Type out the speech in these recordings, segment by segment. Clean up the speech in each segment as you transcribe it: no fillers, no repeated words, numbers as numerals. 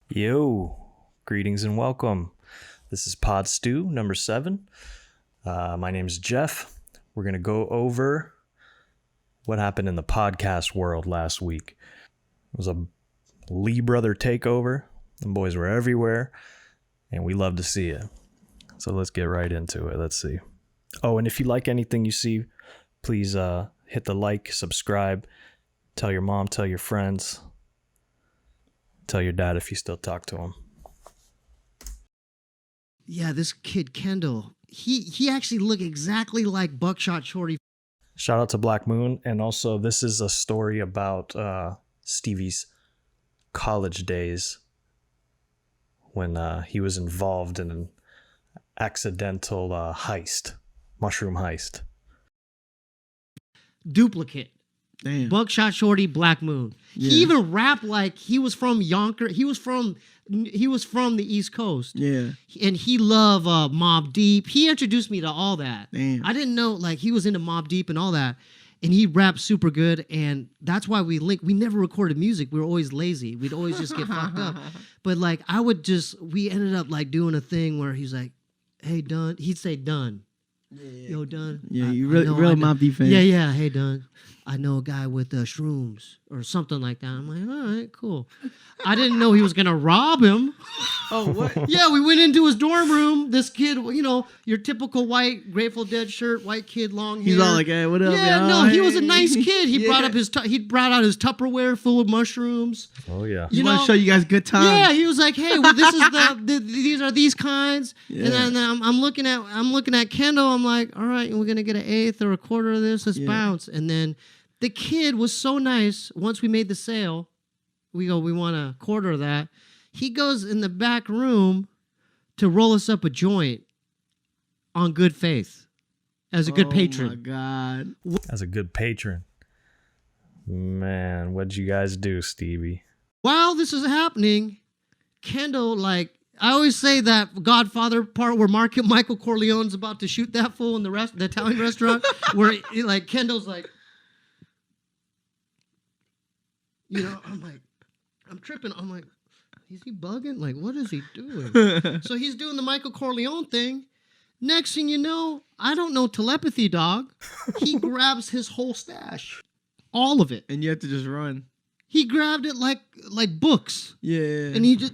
Yo, greetings and welcome. This is Pod Stew number 7. My name is Jeff. We're going to go over what happened in the podcast world last week. It was a Lee brother takeover. The boys were everywhere, and we love to see it. So let's get right into it. Let's see. Oh, and if you like anything you see, please hit the like, subscribe, tell your mom, tell your friends. Tell your dad if you still talk to him. Yeah, this kid Kendall, he actually looked exactly like Buckshot Shorty. Shout out to Black Moon. And also, this is a story about Steve's college days when he was involved in an accidental heist, mushroom heist. Duplicate. Damn. Buckshot Shorty, Black Moon. Yeah. He even rapped like he was from Yonkers. He was from the East Coast. Yeah. And he loved Mobb Deep. He introduced me to all that. Damn. I didn't know like he was into Mobb Deep and all that. And he rapped super good, and that's why we linked. We never recorded music. We were always lazy. We'd always just get fucked up. But like we ended up like doing a thing where he's like, "Hey, Dunn." He'd say, "Done." Yeah. Yo, Dunn. Yeah, I real know. Mobb Deep fan. Yeah. Hey, Dunn. I know a guy with shrooms or something like that. I'm like, all right, cool. I didn't know he was gonna rob him. Oh, what? Yeah, we went into his dorm room. This kid, your typical white Grateful Dead shirt, white kid, long hair. He's all like, "Hey, what up?" Yeah, y'all? no, he Hey." was a nice kid. He Yeah. brought up he brought out his Tupperware full of mushrooms. Oh, yeah. Just want to show you guys good time. Yeah, he was like, "Hey, well, this is these are these kinds." Yeah. And then I'm looking at Kendall. I'm like, "All right, and we're gonna get an eighth or a quarter of this. Let's bounce." And then the kid was so nice. Once we made the sale, we want a quarter of that. He goes in the back room to roll us up a joint on good faith as a good patron. Oh my god. As a good patron. Man, what'd you guys do, Stevie? While this is happening, Kendall, like, I always say that Godfather part where Michael Corleone's about to shoot that fool in the Italian restaurant, where like Kendall's like, I'm like, I'm tripping. I'm like, is he bugging? Like, what is he doing? So he's doing the Michael Corleone thing. Next thing you know, I don't know telepathy, dog. He grabs his whole stash, all of it. And you have to just run. He grabbed it like books. Yeah. And he just...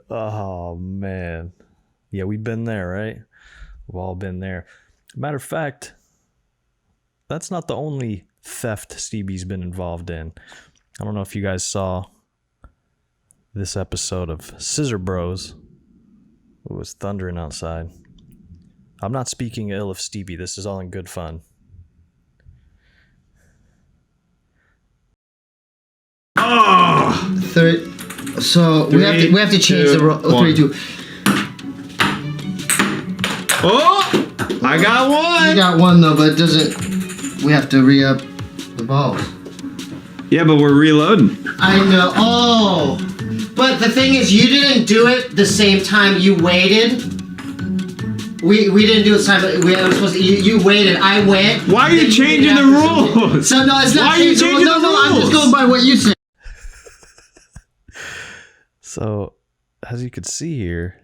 Oh, man. Yeah, we've been there, right? We've all been there. Matter of fact, that's not the only theft Steebee's been involved in. I don't know if you guys saw this episode of Scissor Bros. It was thundering outside. I'm not speaking ill of Steebee. This is all in good fun. Oh! So we have to change the rule. 3, 2. Oh! I got one! You got one though, but it doesn't. We have to re-up the balls. Yeah, but we're reloading. I know. Oh, but the thing is, you didn't do it the same time. You waited. We didn't do it simultaneously. We were supposed to. You waited. I went. Why are you changing the rules? So no, it's not. Why are you changing the rules? No, I'm just going by what you said. So, as you can see here,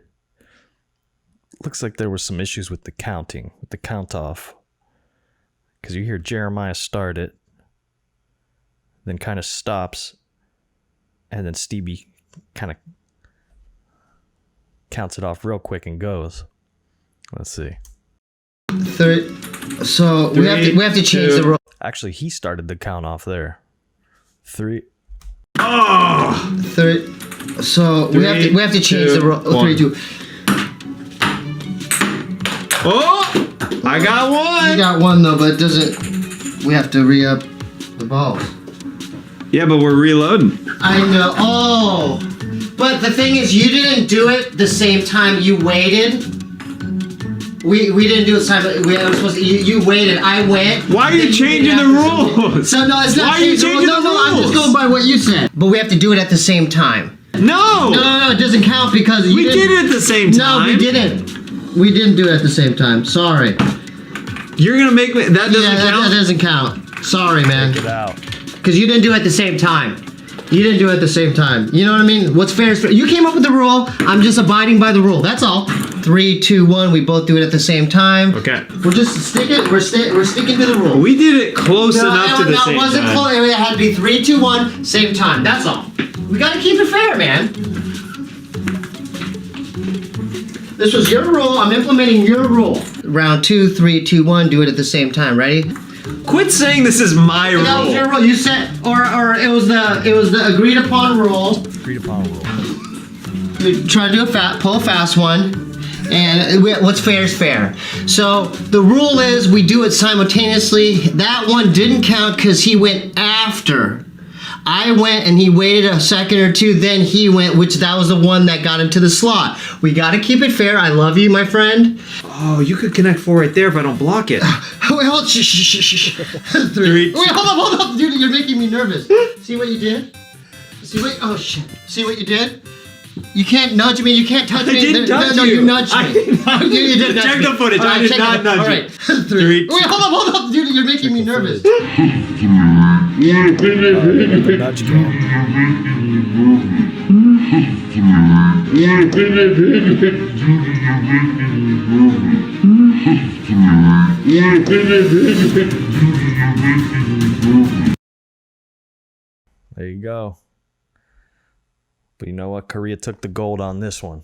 looks like there was some issues with the counting, with the count off. Because you hear Jeremiah start it, then kind of stops, and then Steebee kind of counts it off real quick and goes. Let's see. So we have to change the rule. Actually, he started the count off there. 3. Oh! So we have to change the rule. 3, 2. Oh! I got one! You got one though, but it doesn't. We have to re-up the balls. Yeah, but we're reloading. I know. Oh, but the thing is, you didn't do it the same time. You waited. We didn't do it simultaneously. We were supposed to. You waited. I went. Why are you changing the rules? So no, it's not. Why are you changing the rules? No, I'm just going by what you said. But we have to do it at the same time. No! No, it doesn't count because we did it at the same time. No, we didn't. We didn't do it at the same time. Sorry. You're gonna make me. That doesn't count. That doesn't count. Sorry, man. Check it out. because you didn't do it at the same time. You didn't do it at the same time. You know what I mean? What's fair is fair. You came up with the rule. I'm just abiding by the rule. That's all. 3, 2, 1. We both do it at the same time. Okay. We're just sticking. We're sticking to the rule. We did it close enough to the same time. No, it wasn't close. It had to be 3, 2, 1, same time. That's all. We got to keep it fair, man. This was your rule. I'm implementing your rule. Round 2, 3, 2, 1. Do it at the same time. Ready? Quit saying this is my rule. That was your rule. You said, or it was the agreed upon rule. Agreed upon rule. You try to do pull a fast one, and what's fair is fair. So the rule is we do it simultaneously. That one didn't count because he went after. I went and he waited a second or two, then he went, which that was the one that got into the slot. We got to keep it fair. I love you, my friend. Oh, you could connect 4 right there if I don't block it. Wait, hold. Shh. 3. Wait, hold up, dude. You're making me nervous. See what you did? Oh shit. See what you did? You can't nudge me. You can't touch me. I didn't touch no, you. you nudged me. I did not. You did nudge Check me. the footage. All I did not nudge you. All right. 3. 3. Wait, hold up, dude. You're making me nervous. The nudge cam. There you go. But you know what? Korea took the gold on this one.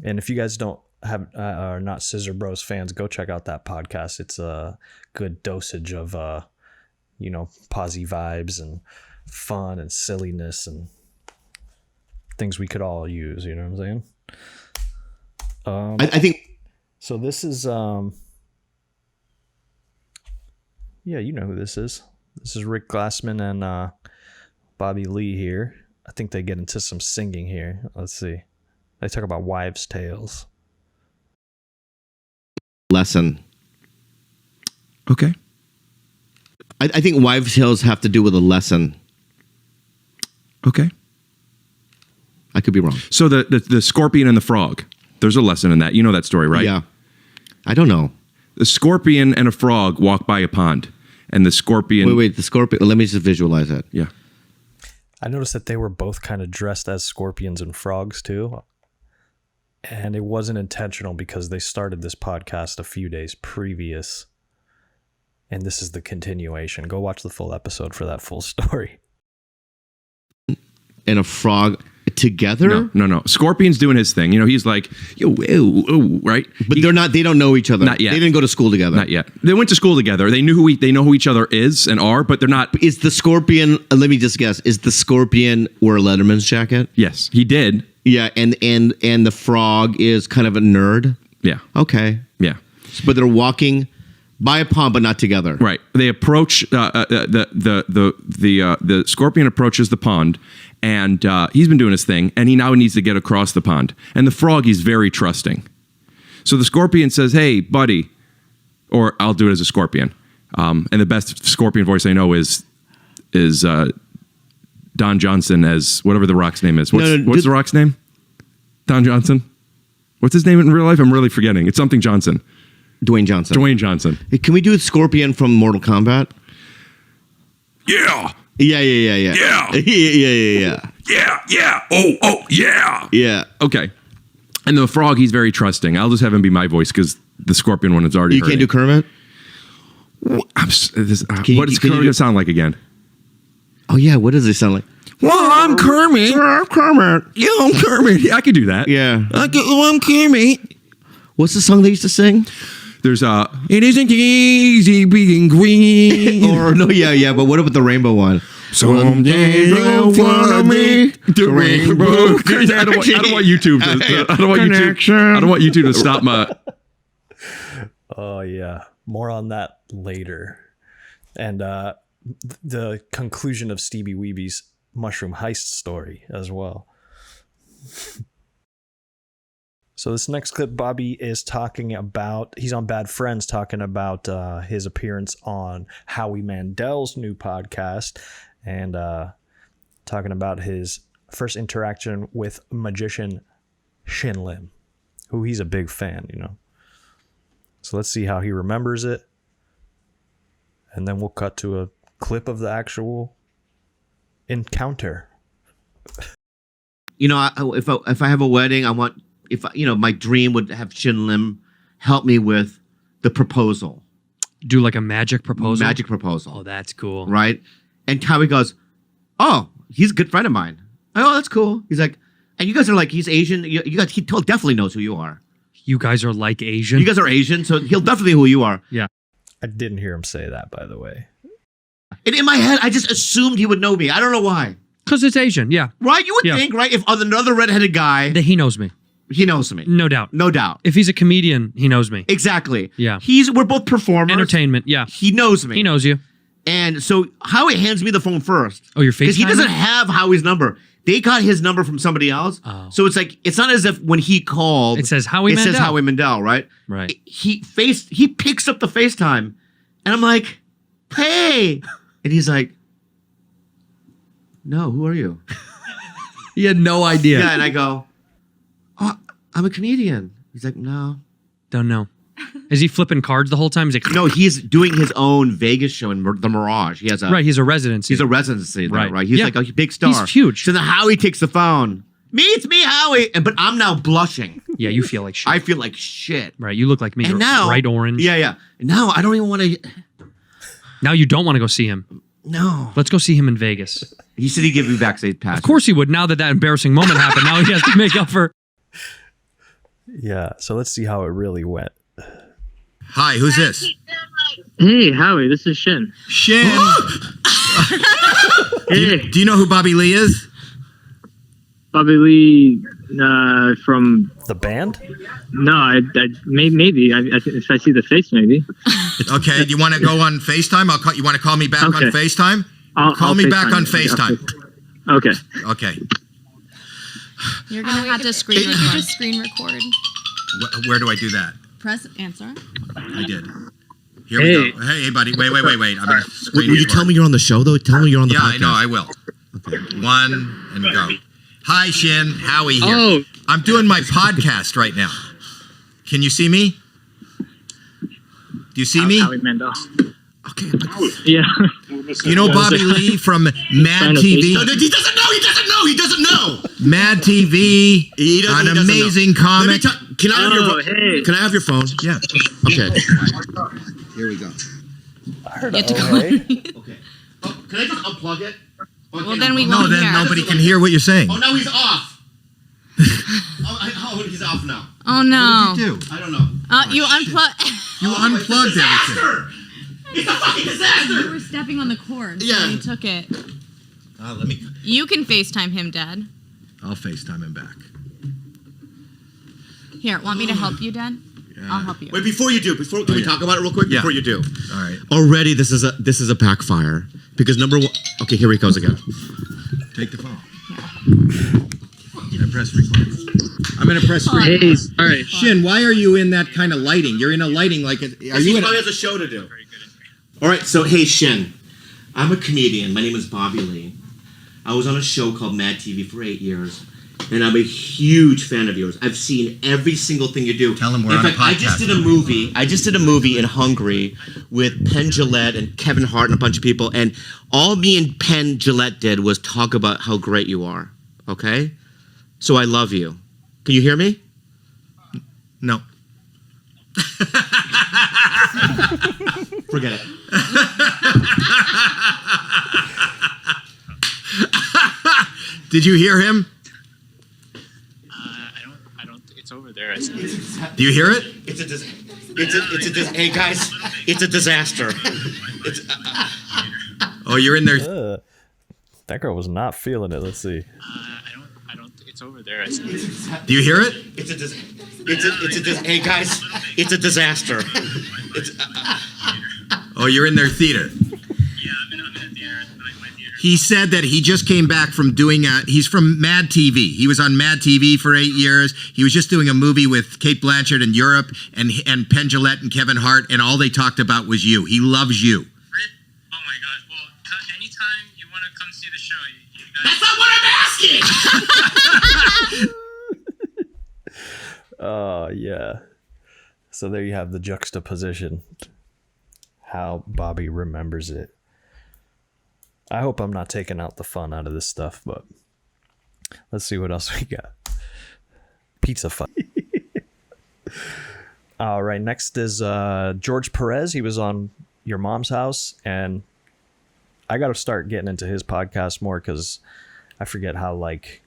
And if you guys don't are not Scissor Bros fans, go check out that podcast. It's a good dosage of posy vibes and fun and silliness and things we could all use. You know what I'm saying? I think So this is yeah, you know who this is. This is Rick Glassman and Bobby Lee here. I think they get into some singing here. Let's see. They talk about wives' tales. lesson. Okay. I think wives' tales have to do with a lesson. Okay. I could be wrong. So the scorpion and the frog. There's a lesson in that. You know that story, right? Yeah. I don't know. The scorpion and a frog walk by a pond, and the scorpion. Wait. The scorpion. Let me just visualize that. Yeah. I noticed that they were both kind of dressed as scorpions and frogs too. And it wasn't intentional because they started this podcast a few days previous. And this is the continuation. Go watch the full episode for that full story. And a frog together? No. Scorpion's doing his thing. You know, he's like, yo, ew, right? But they're not. They don't know each other. Not yet. They didn't go to school together. Not yet. They went to school together. They know who each other is and are, but they're not. Is the scorpion? Let me just guess. Is the scorpion wear a Letterman's jacket? Yes, he did. Yeah, and the frog is kind of a nerd. Yeah. Okay, Yeah. but they're walking by a pond, but not together. Right. They approach the scorpion approaches the pond, and he's been doing his thing, and he now needs to get across the pond. And the frog, he's very trusting. So the scorpion says, "Hey, buddy," or I'll do it as a scorpion. And the best scorpion voice I know is Don Johnson as whatever the Rock's name is. What's the Rock's name? Don Johnson. What's his name in real life? I'm really forgetting. It's something Johnson. Dwayne Johnson. Dwayne Johnson. Hey, can we do Scorpion from Mortal Kombat? Yeah. Yeah. Yeah. Yeah. Oh, yeah. Yeah. Okay. And the frog, he's very trusting. I'll just have him be my voice because the scorpion one is already You can't do Kermit? what does can you Kermit do- sound like again? Oh, yeah. What does it sound like? Well, I'm Kermit. I'm Kermit. Yeah, I'm Kermit. Yeah, I could do that. Yeah. I'm Kermit. What's the song they used to sing? There's it isn't easy being green. Or no, yeah. But what about the rainbow one? Someday you'll follow me. The rainbow. I don't want YouTube to. I don't want YouTube to stop my. Oh, yeah. More on that later. And the conclusion of Steebee Weebee's mushroom heist story as well. So this next clip, Bobby is talking about, he's on Bad Friends talking about his appearance on Howie Mandel's new podcast and talking about his first interaction with magician Shin Lim, who he's a big fan, you know. So let's see how he remembers it. And then we'll cut to a clip of the actual encounter. You know, if I have a wedding, I want my dream would have Shin Lim help me with the proposal. Do like a magic proposal? Magic proposal. Oh, that's cool. Right? And Howie goes, "Oh, he's a good friend of mine." Oh, that's cool. He's like, and you guys are like, he's Asian. You guys, he definitely knows who you are. You guys are like Asian? You guys are Asian, so he'll definitely know who you are. Yeah. I didn't hear him say that, by the way. And in my head, I just assumed he would know me. I don't know why. Because it's Asian, yeah. Right? You would think, right? If another redheaded guy, That he knows me. he knows me. No doubt. No doubt. If he's a comedian, he knows me. Exactly. Yeah. We're both performers. Entertainment, yeah. He knows me. He knows you. And so Howie hands me the phone first. Oh, your Because he FaceTiming? doesn't have Howie's number. They got his number from somebody else. Oh. So it's like, it's not as if when he called. It says Howie It Mandel. says Howie Mandel, right? Right. He picks up the FaceTime. And I'm like, hey. And he's like, no, who are you? He had no idea. Yeah, and I go, oh, I'm a comedian. He's like, no. Don't know. Is he flipping cards the whole time? He's like, No, he's doing his own Vegas show in the Mirage. He has a right, he's a residency. He's a residency there, Right. right? He's Yeah. like a big star. He's huge. So then Howie takes the phone. It's me, Howie. But I'm now blushing. Yeah, you feel like shit. I feel like shit. Right, you look like me. And now, bright orange. Yeah. And now I don't even want to. Now you don't want to go see him. No. Let's go see him in Vegas. He said he'd give me backstage pass. Of course he would. Now that embarrassing moment happened, now he has to make up for. Yeah, so let's see how it really went. Hi, who's this? Hey, Howie, this is Shin. Shin. Hey, Do you know who Bobby Lee is? Bobby Lee from... The band? No, maybe. If I see the face, maybe. Okay, do you want to go on FaceTime? You want to call me back on Okay. FaceTime? I'll Call me back FaceTime on you. FaceTime. Okay. Okay. You're gonna have to screen It- record. Just screen record. Where do I do that? Press answer. I did. Here we go. Hey, buddy. Wait. I'm gonna screen Will you record. tell me you're on the show, though? Tell me you're on the Yeah, podcast. I know. I will. Okay. 1 and go. Hi, Shin. Howie here. Oh. I'm doing my podcast right now. Can you see me? Do you see me? Howie Mandel. Okay. Yeah. You know Bobby Lee from Mad Sign a TV? FaceTime. He doesn't know. Mad TV, an amazing comic. Can I have Oh, your hey. Can I have your phone? Yeah. Okay. Here we go. I heard You have to oh, go. hey? Okay. Oh, can I just unplug it? Well, then we No, won't then hear. nobody can hear what you're saying. Oh, now he's off. He's off now. Oh no. What did you do? I don't know. You unplug. You unplugged everything. It's a fucking disaster. You were stepping on the cord. Yeah. So you took it. Let me. You can FaceTime him, Dad. I'll FaceTime him back. Here, want me to help you, Dad? I'll help you. Wait, before you do, can we talk about it real quick? Yeah. Before you do. All right. Already, this is a backfire because number one. Okay, here he goes again. Take the phone. I press record. I'm gonna press screen. Hey, all right. Shin, why are you in that kind of lighting? You're in a lighting like. Are you in? probably has a show to do. All right, so hey Shin, I'm a comedian. My name is Bobby Lee. I was on a show called Mad TV for 8 years, and I'm a huge fan of yours. I've seen every single thing you do. Tell 'em we're in on a fact, I just podcast. did a movie. I just did a movie in Hungary with Penn Jillette and Kevin Hart and a bunch of people, and all me and Penn Jillette did was talk about how great you are. Okay, so I love you. Can you hear me? No. Forget it. Did you hear him? I don't. It's over there. Do you hear it? Hey guys, it's a disaster. Oh, you're in there. That girl was not feeling it. Let's see. I don't. It's over there. Do you hear it? Hey guys, it's a disaster. Oh, you're in their theater. He said that he just came back from doing he's from Mad TV. He was on Mad TV for 8 years. He was just doing a movie with Kate Blanchett in Europe and Penn Jillette and Kevin Hart, and all they talked about was you. He loves you. Oh my gosh. Well, anytime you want to come see the show, you guys. That's not what I'm asking. Oh, yeah. So there you have the juxtaposition. How Bobby remembers it. I hope I'm not taking out the fun out of this stuff, but let's see what else we got. Pizza fun. All right, next is George Perez. He was on Your Mom's House, and I got to start getting into his podcast more because I forget how like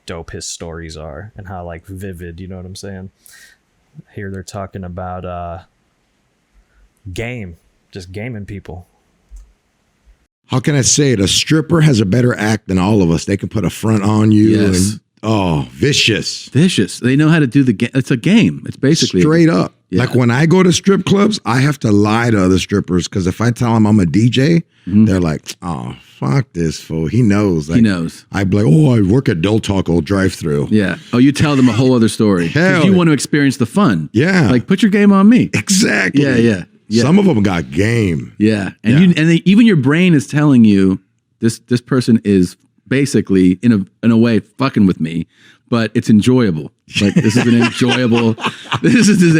dope his stories are and how like vivid, you know what I'm saying? Here they're talking about just gaming people. How can I say it? A stripper has a better act than all of us. They can put a front on you Yes. and vicious. Vicious. They know how to do the game. It's a game. It's basically Straight up. Yeah. Like when I go to strip clubs, I have to lie to other strippers because if I tell them I'm a DJ, they're like, oh, fuck this fool. He knows. Like, He knows. I'd be like, oh, I work at Del Taco drive-thru. Yeah. Oh, you tell them a whole other story. 'Cause Hell you yeah. want to experience the fun. Yeah. Like put your game on me. Exactly. Yeah. Some of them got game. Yeah. And even your brain is telling you this person is basically in a way fucking with me, but it's enjoyable. Like this is an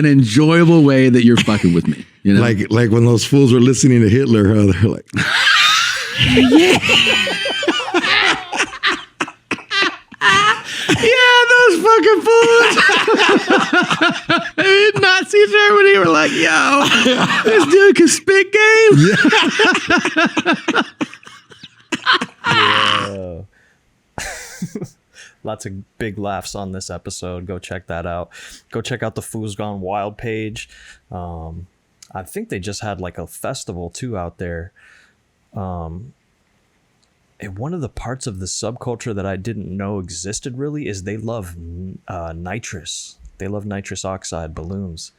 enjoyable way that you're fucking with me. You know? Like when those fools were listening to Hitler, they're like, yeah, those fucking fools. Nazi Germany were like, yo, this dude can spit game. Yeah. Lots of big laughs on this episode. Go check that out. Go check out the Fools Gone Wild page. I think they just had like a festival too out there. And one of the parts of the subculture that I didn't know existed really is they love nitrous. They love nitrous oxide balloons.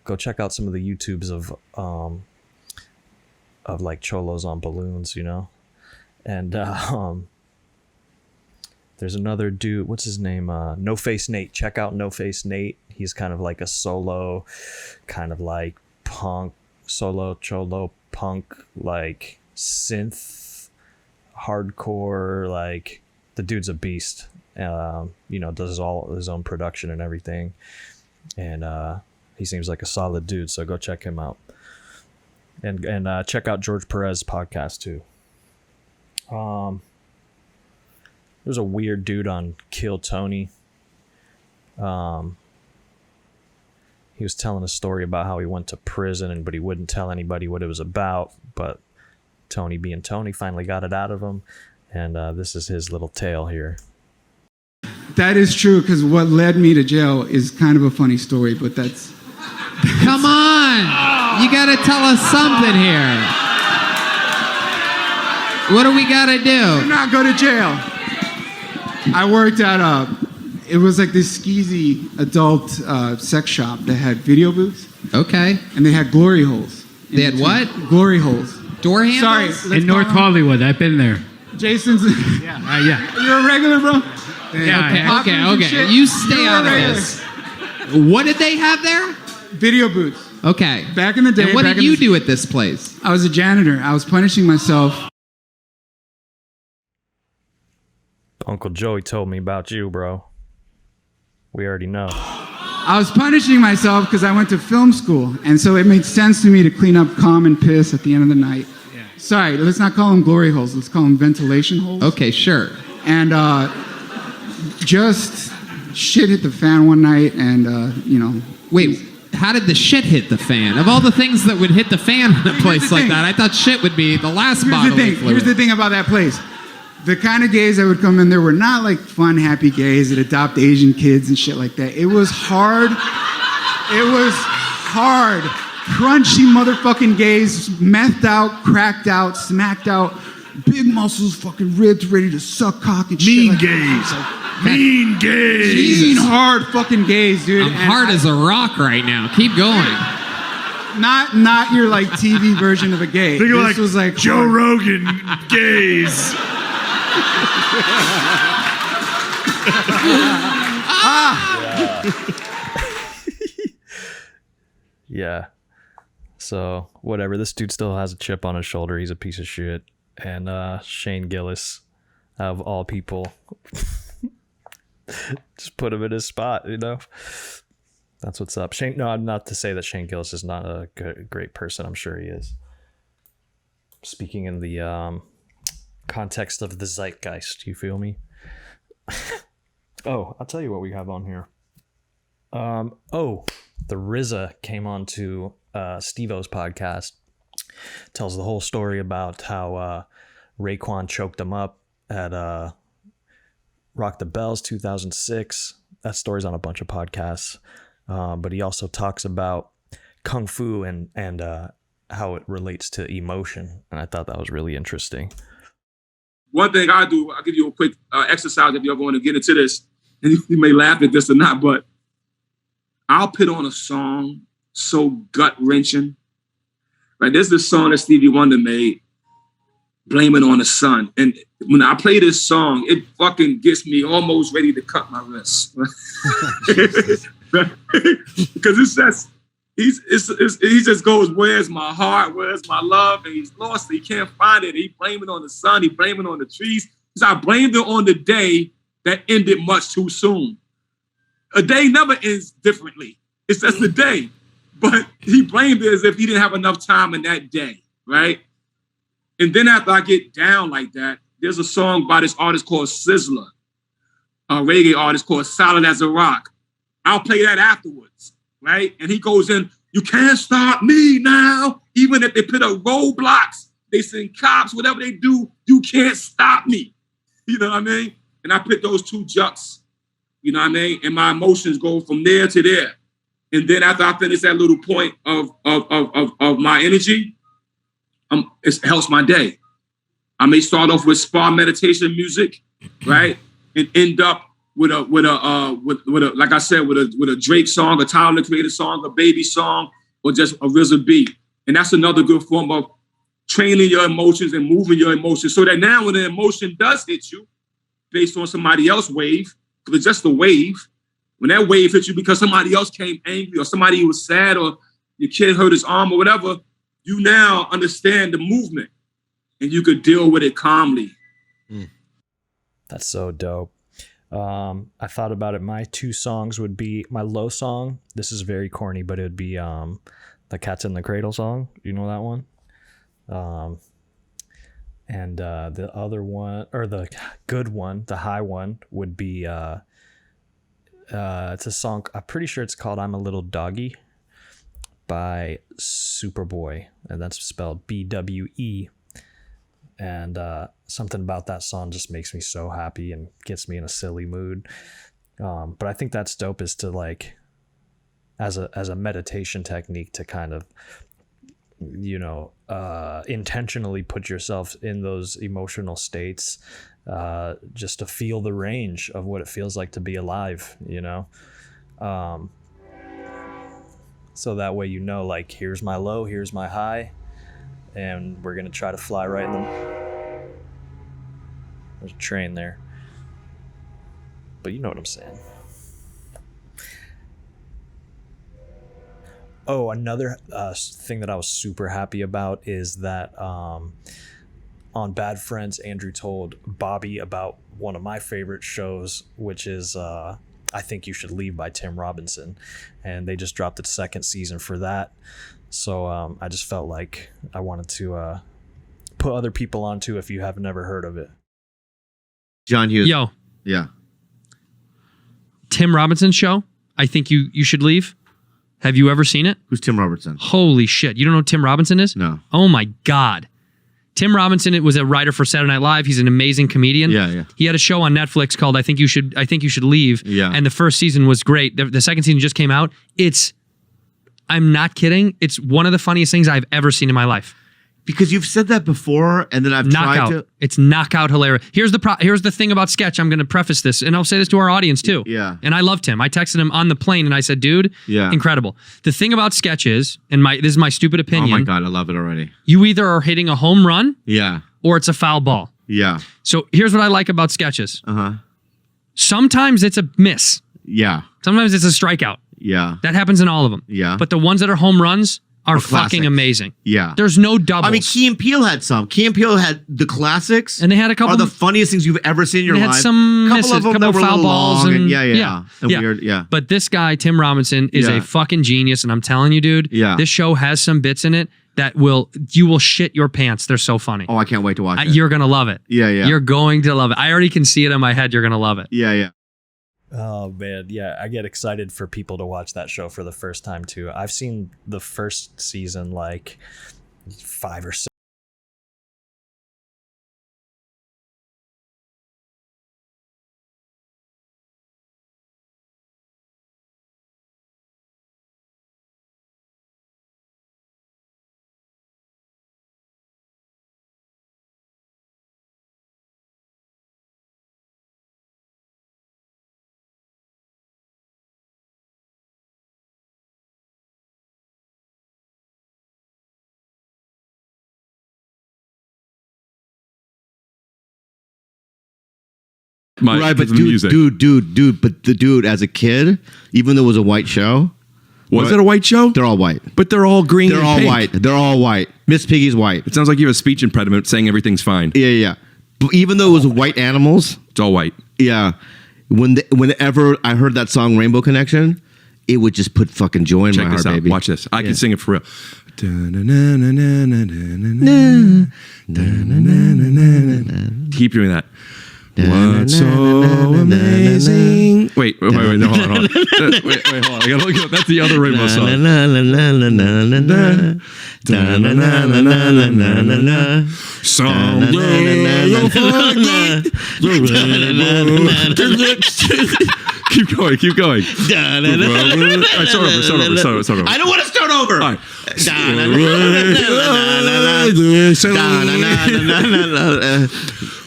Go check out some of the YouTubes of like cholos on balloons, you know. And there's another dude, what's his name? No Face Nate. Check out No Face Nate. He's kind of like a solo, kind of like punk, solo cholo punk, like synth, hardcore, like the dude's a beast. Does all his own production and everything. And he seems like a solid dude, so go check him out. And check out George Perez's podcast too. There's a weird dude on Kill Tony. He was telling a story about how he went to prison, but he wouldn't tell anybody what it was about. But Tony, being Tony, finally got it out of him. And this is his little tale here. That is true, because what led me to jail is kind of a funny story, but that's... Come on! You gotta tell us something here. What do we gotta do? Do not go to jail. I worked at it was like this skeezy adult sex shop that had video booths. Okay. And they had glory holes. They had what? Glory holes. Door handles? Sorry. In North Hollywood, I've been there. Jason's... Yeah. You're a regular, bro? Yeah. Okay. You stay You're out of regular. this. What did they have there? Video booths. Okay. Back in the day. And what did you do at this place? I was a janitor. I was punishing myself. Uncle Joey told me about you, bro. We already know. I was punishing myself because I went to film school, and so it made sense to me to clean up common piss at the end of the night. Yeah. Sorry, let's not call them glory holes. Let's call them ventilation holes. Okay, sure. And just shit hit the fan one night, and Wait, how did the shit hit the fan? Of all the things that would hit the fan in a place like that, I thought shit would be the last bodily fluid. Here's the thing about that place. The kind of gays that would come in there were not like fun, happy gays that adopt Asian kids and shit like that. It was hard. Crunchy motherfucking gays, methed out, cracked out, smacked out, big muscles, fucking ripped, ready to suck cock and shit. Mean gays. Mean gays. Mean, hard fucking gays, dude. I'm hard as a rock right now. Keep going. Not your like TV version of a gay. This was like Joe Rogan gays. Yeah. So, whatever. This dude still has a chip on his shoulder. He's a piece of shit. And Shane Gillis, of all people, just put him in his spot, you know? That's what's up. Shane, no, not to say that Shane Gillis is not a great person. I'm sure he is. speaking in the context of the zeitgeist. You feel me? Oh, I'll tell you what we have on here. The RZA came on to Steve-O's podcast. Tells the whole story about how Raekwon choked him up at Rock the Bells 2006. That story's on a bunch of podcasts. But he also talks about Kung Fu and how it relates to emotion. And I thought that was really interesting. One thing I do, I'll give you a quick exercise if you ever want to get into this. And you may laugh at this or not, but I'll put on a song so gut-wrenching. Right, there's this song that Stevie Wonder made, Blame It on the Sun. And when I play this song, it fucking gets me almost ready to cut my wrist. Because it's just, he just goes, where's my heart? Where's my love? And he's lost it. He can't find it. He blamed it on the sun. He blamed it on the trees. So I blamed it on the day that ended much too soon. A day never ends differently. It's just a day. But he blamed it as if he didn't have enough time in that day, right? And then after I get down like that, there's a song by this artist called Sizzler, a reggae artist called Solid as a Rock. I'll play that afterwards, right? And he goes in, you can't stop me now. Even if they put up roadblocks, they send cops, whatever they do, you can't stop me. You know what I mean? And I put those two juts, you know what I mean? And my emotions go from there to there. And then after I finish that little point of my energy, it helps my day. I may start off with spa meditation music, right, and end up with a like I said, with a Drake song, a Tyler the Creator song, a Baby song, or just a RZA beat. And that's another good form of training your emotions and moving your emotions, so that now when the emotion does hit you, based on somebody else's wave, because it's just a wave. When that wave hits you because somebody else came angry or somebody was sad or your kid hurt his arm or whatever, you now understand the movement and you could deal with it calmly. That's so dope. I thought about it. My two songs would be my low song. This is very corny, but it would be the Cats in the Cradle song. You know that one? And the other one, or the good one, the high one, would be... it's a song, I'm pretty sure it's called I'm a Little Doggy by Superboy, and that's spelled BWE. And something about that song just makes me so happy and gets me in a silly mood. But I think that's dope, is to like, as a meditation technique, to kind of, you know, intentionally put yourself in those emotional states, just to feel the range of what it feels like to be alive, you know? So that way, you know, like, here's my low, here's my high, and we're gonna try to fly right in the... There's a train there. But you know what I'm saying. Oh, another thing that I was super happy about is that on Bad Friends, Andrew told Bobby about one of my favorite shows, which is I Think You Should Leave by Tim Robinson. And they just dropped the second season for that. So I just felt like I wanted to put other people onto if you have never heard of it. John Hughes. Yo. Yeah. Tim Robinson's show, I Think You Should Leave. Have you ever seen it? Who's Tim Robertson? Holy shit. You don't know who Tim Robinson is? No. Oh my God. Tim Robinson was a writer for Saturday Night Live. He's an amazing comedian. Yeah. He had a show on Netflix called I Think You Should Leave. Yeah. And the first season was great. The second season just came out. I'm not kidding. It's one of the funniest things I've ever seen in my life. Because you've said that before, and then I've tried to... It's knockout hilarious. Here's the thing about sketch. I'm going to preface this, and I'll say this to our audience too. Yeah. And I loved him. I texted him on the plane, and I said, dude, Yeah. incredible. The thing about sketch is, and this is my stupid opinion. Oh my God, I love it already. You either are hitting a home run, Yeah. or it's a foul ball. Yeah. So here's what I like about sketches. Uh-huh. Sometimes it's a miss. Yeah. Sometimes it's a strikeout. Yeah. That happens in all of them. Yeah. But the ones that are home runs are classics. fucking amazing. Yeah. There's no doubles. I mean, Key and Peele had some. Key and Peele had the classics. And they had a couple... Are the funniest things you've ever seen in your they life. had some couple misses, of them couple that were a foul little balls. long And, and weird. Yeah. But this guy, Tim Robinson, is Yeah. a fucking genius. And I'm telling you, dude, Yeah. this show has some bits in it that you will shit your pants. They're so funny. Oh, I can't wait to watch it. You're gonna love it. Yeah, yeah. You're going to love it. I already can see it in my head. You're gonna love it. Yeah, yeah. Oh man, yeah, I get excited for people to watch that show for the first time too. I've seen the first season like 5 or 6. Right, but dude, but the dude as a kid, even though it was a white show. Was it a white show? They're all white. But they're all green. They're and all pink. white. They're all white. Miss Piggy's white. It sounds like you have a speech impediment saying everything's fine. Yeah, yeah. But even though it was white animals, it's all white. Yeah. Whenever I heard that song Rainbow Connection, it would just put fucking joy in Check my this heart, out. baby. Watch this. I can sing it for real. Keep doing that. What's so amazing? Wait, no, hold on. Wait, hold on. I gotta look it up. That's the other Rainbow song. Someday you'll forget. Keep going, keep going. All right, start over. I don't want to start over. All right.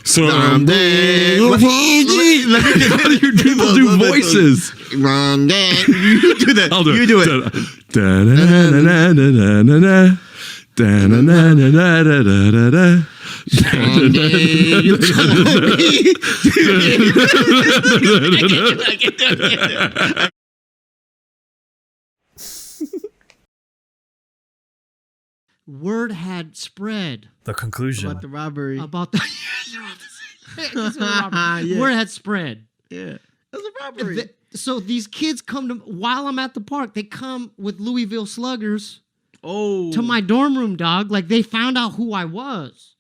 Someday you'll forget. People do voices. You do that. I'll do it. You do it. Word had spread. The conclusion. About the robbery. About the Yeah. Word had spread. Yeah. That's a robbery. So these kids come to while I'm at the park. They come with Louisville Sluggers. To my dorm room, dog. Like they found out who I was.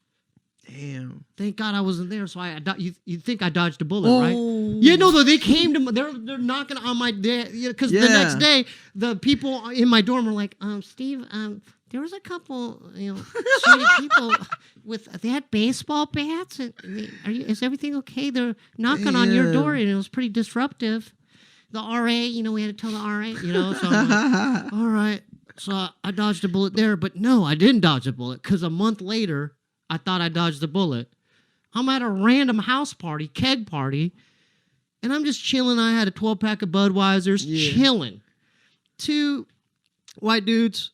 Damn. Thank God I wasn't there. So you think I dodged a bullet, right? Yeah, no, though they came to they're knocking on my because the next day the people in my dorm were like, Steve, there was a couple, shady people they had baseball bats and is everything okay? They're knocking on your door and it was pretty disruptive. The RA, we had to tell the RA, so I'm like, all right. So I dodged a bullet there, but no, I didn't dodge a bullet because a month later, I thought I dodged a bullet. I'm at a random house party, keg party, and I'm just chilling. I had a 12-pack of Budweisers, chilling. 2 white dudes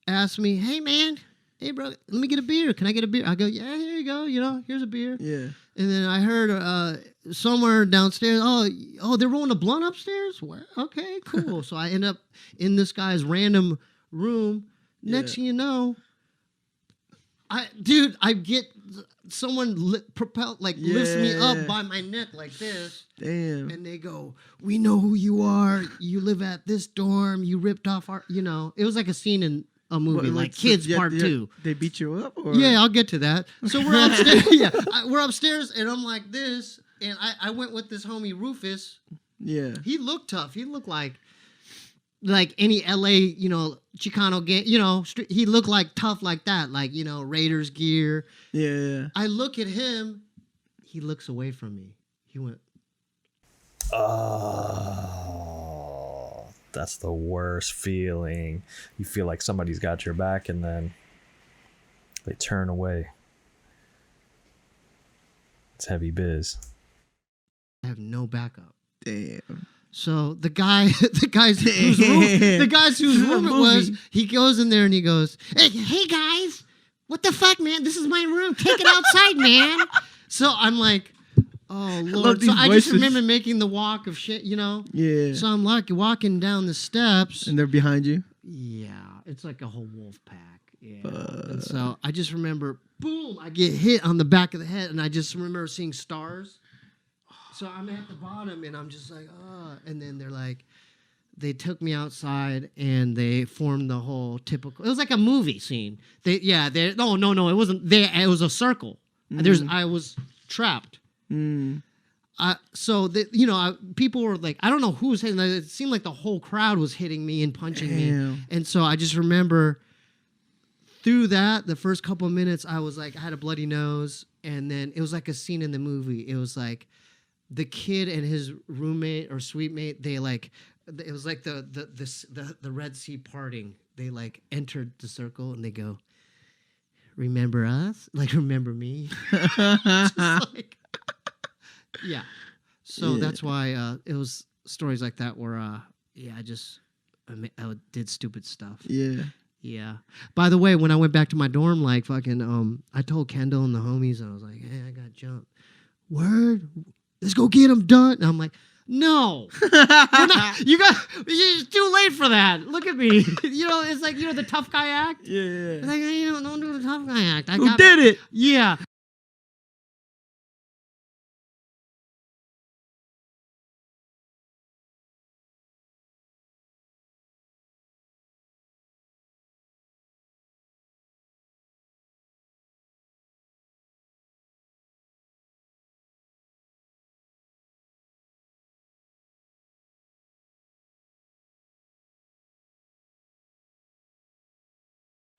asked me, hey, man, hey, bro, let me get a beer. Can I get a beer? I go, yeah, here you go. Here's a beer. Yeah. And then I heard somewhere downstairs, oh, they're rolling a blunt upstairs? Well, okay, cool. So I end up in this guy's random room. Next thing you know, I get someone lifts me up by my neck like this. Damn. And they go, we know who you are. You live at this dorm. You ripped off our, It was like a scene in a movie, like Kids Part 2. They beat you up? Or? Yeah, I'll get to that. So we're upstairs. We're upstairs, and I'm like this. And I went with this homie Rufus. Yeah. He looked tough. He looked like any LA, Chicano gang, he looked like tough like that, like, Raiders gear. Yeah. I look at him. He looks away from me. He went. Oh, that's the worst feeling. You feel like somebody's got your back and then they turn away. It's heavy biz. I have no backup. Damn. So the guy's whose room it was, he goes in there and he goes, hey guys, what the fuck, man? This is my room. Take it outside, man. So I'm like, oh Lord. So I just remember making the walk of shit, Yeah. So I'm like walking down the steps. And they're behind you? Yeah. It's like a whole wolf pack. Yeah. And so I just remember, boom, I get hit on the back of the head, and I just remember seeing stars. So I'm at the bottom, and I'm just like, oh. And then they're like, they took me outside and they formed the whole typical. It was like a movie scene. No, it wasn't. It was a circle. I was trapped. People were like, I don't know who was hitting. It seemed like the whole crowd was hitting me and punching me. And so I just remember through that, the first couple of minutes, I was like, I had a bloody nose. And then it was like a scene in the movie. It was like the kid and his roommate or suite mate, it was like the Red Sea parting. They like entered the circle and they go, remember us? Like, remember me? Just like, yeah. So that's why it was stories like that where, I did stupid stuff. Yeah. Yeah. By the way, when I went back to my dorm, like fucking, I told Kendall and the homies, I was like, hey, I got jumped. Word? Let's go get him done. And I'm like, no. It's too late for that. Look at me. It's like, the tough guy act. Yeah. It's like, don't do the tough guy act. Who did it? Yeah.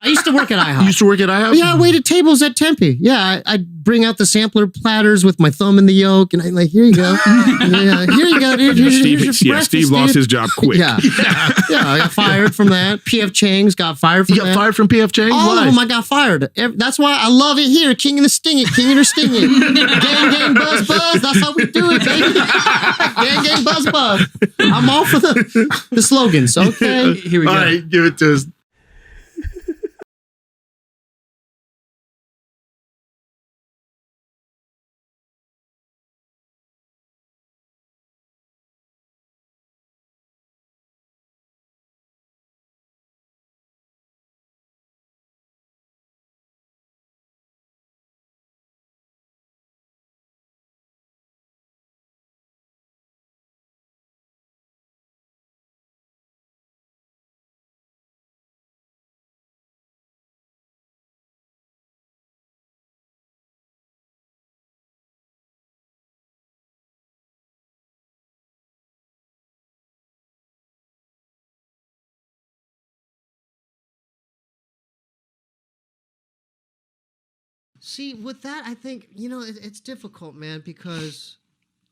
I used to work at IHOP. You used to work at IHOP? Yeah, I waited tables at Tempe. Yeah, I'd bring out the sampler platters with my thumb in the yolk, and I'm like, here you go. Yeah, here you go, dude. Here's your breakfast, Steve lost dude. his job quick. Yeah, I got fired from that. P.F. Chang's got fired from that. You got fired from P.F. Chang's? All Why? of them I got fired. That's why I love it here. King and the Sting It, King and the Sting It. Gang, gang, buzz, buzz. That's how we do it, baby. Gang, gang, buzz, buzz. I'm all for the slogans, okay? Here we go. All right, give it to us. See, with that, I think, it's difficult, man, because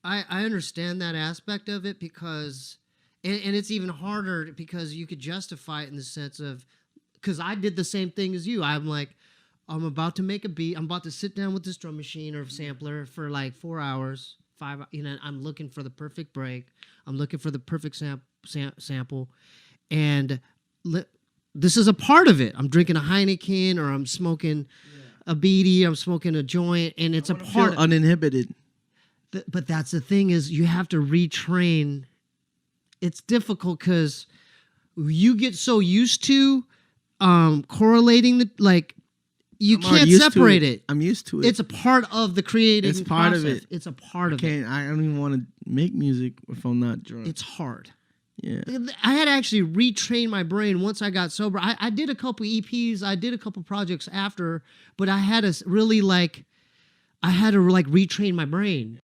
I understand that aspect of it because, and it's even harder because you could justify it in the sense of, because I did the same thing as you. I'm like, I'm about to make a beat. I'm about to sit down with this drum machine or sampler for like 4 hours, 5, I'm looking for the perfect break. I'm looking for the perfect sample. And this is a part of it. I'm drinking a Heineken or I'm smoking a beady, I'm smoking a joint, and it's a part. Feel uninhibited. But that's the thing is you have to retrain. It's difficult because you get so used to correlating you can't separate it. I'm used to it. It's a part of the creating It's part process. of it. It's a part of it. I don't even want to make music if I'm not drunk. It's hard. Yeah. I had to actually retrain my brain once I got sober. I did a couple EPs. I did a couple projects after, but I had to really retrain my brain.